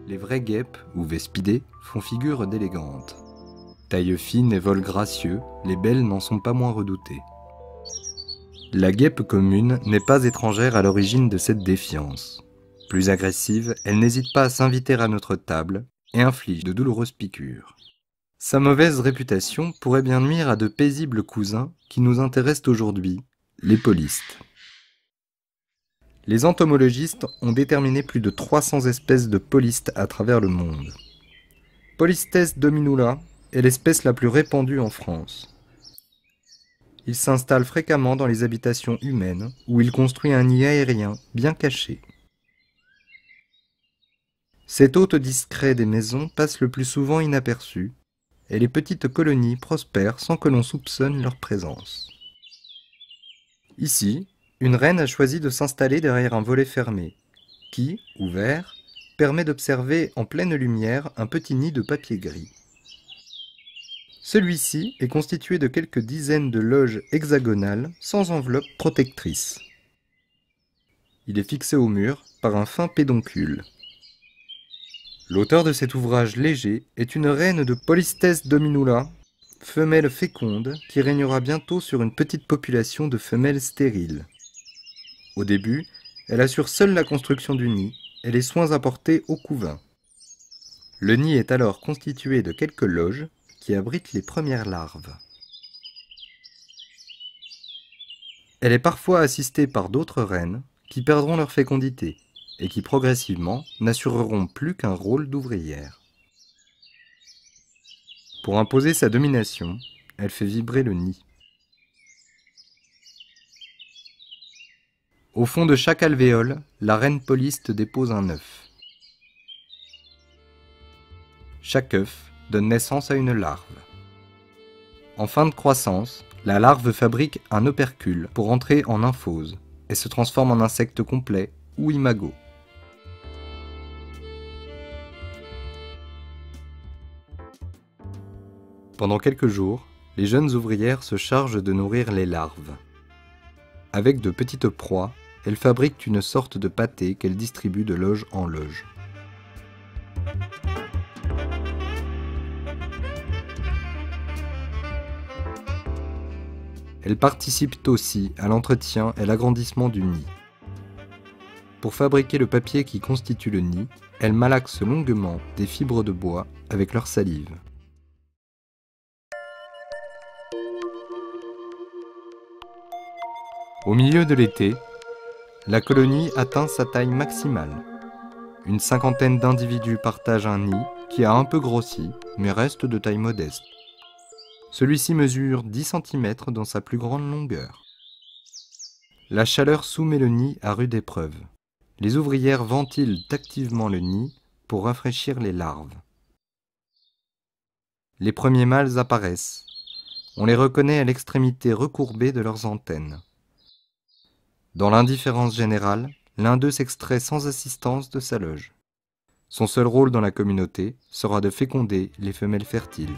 Les vraies guêpes, ou vespidés, font figure d'élégantes. Taille fine et vol gracieux, les belles n'en sont pas moins redoutées. La guêpe commune n'est pas étrangère à l'origine de cette défiance. Plus agressive, elle n'hésite pas à s'inviter à notre table et inflige de douloureuses piqûres. Sa mauvaise réputation pourrait bien nuire à de paisibles cousins qui nous intéressent aujourd'hui, les polistes. Les entomologistes ont déterminé plus de 300 espèces de polistes à travers le monde. Polistes dominula est l'espèce la plus répandue en France. Il s'installe fréquemment dans les habitations humaines où il construit un nid aérien bien caché. Cet hôte discret des maisons passe le plus souvent inaperçu et les petites colonies prospèrent sans que l'on soupçonne leur présence. Ici, une reine a choisi de s'installer derrière un volet fermé qui, ouvert, permet d'observer en pleine lumière un petit nid de papier gris. Celui-ci est constitué de quelques dizaines de loges hexagonales sans enveloppe protectrice. Il est fixé au mur par un fin pédoncule. L'auteur de cet ouvrage léger est une reine de Polistes dominula, femelle féconde, qui régnera bientôt sur une petite population de femelles stériles. Au début, elle assure seule la construction du nid et les soins apportés au couvain. Le nid est alors constitué de quelques loges qui abritent les premières larves. Elle est parfois assistée par d'autres reines qui perdront leur fécondité et qui progressivement n'assureront plus qu'un rôle d'ouvrière. Pour imposer sa domination, elle fait vibrer le nid. Au fond de chaque alvéole, la reine poliste dépose un œuf. Chaque œuf donne naissance à une larve. En fin de croissance, la larve fabrique un opercule pour entrer en nymphose et se transforme en insecte complet ou imago. Pendant quelques jours, les jeunes ouvrières se chargent de nourrir les larves. Avec de petites proies, elles fabriquent une sorte de pâté qu'elles distribuent de loge en loge. Elles participent aussi à l'entretien et l'agrandissement du nid. Pour fabriquer le papier qui constitue le nid, elles malaxent longuement des fibres de bois avec leur salive. Au milieu de l'été, la colonie atteint sa taille maximale. Une cinquantaine d'individus partagent un nid qui a un peu grossi, mais reste de taille modeste. Celui-ci mesure 10 cm dans sa plus grande longueur. La chaleur soumet le nid à rude épreuve. Les ouvrières ventilent activement le nid pour rafraîchir les larves. Les premiers mâles apparaissent. On les reconnaît à l'extrémité recourbée de leurs antennes. Dans l'indifférence générale, l'un d'eux s'extrait sans assistance de sa loge. Son seul rôle dans la communauté sera de féconder les femelles fertiles.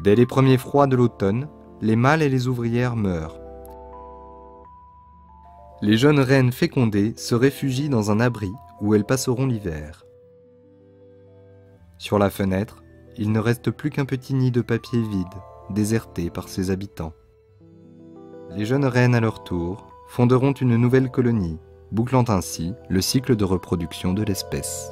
Dès les premiers froids de l'automne, les mâles et les ouvrières meurent. Les jeunes reines fécondées se réfugient dans un abri où elles passeront l'hiver. Sur la fenêtre, il ne reste plus qu'un petit nid de papier vide, déserté par ses habitants. Les jeunes reines, à leur tour, fonderont une nouvelle colonie, bouclant ainsi le cycle de reproduction de l'espèce.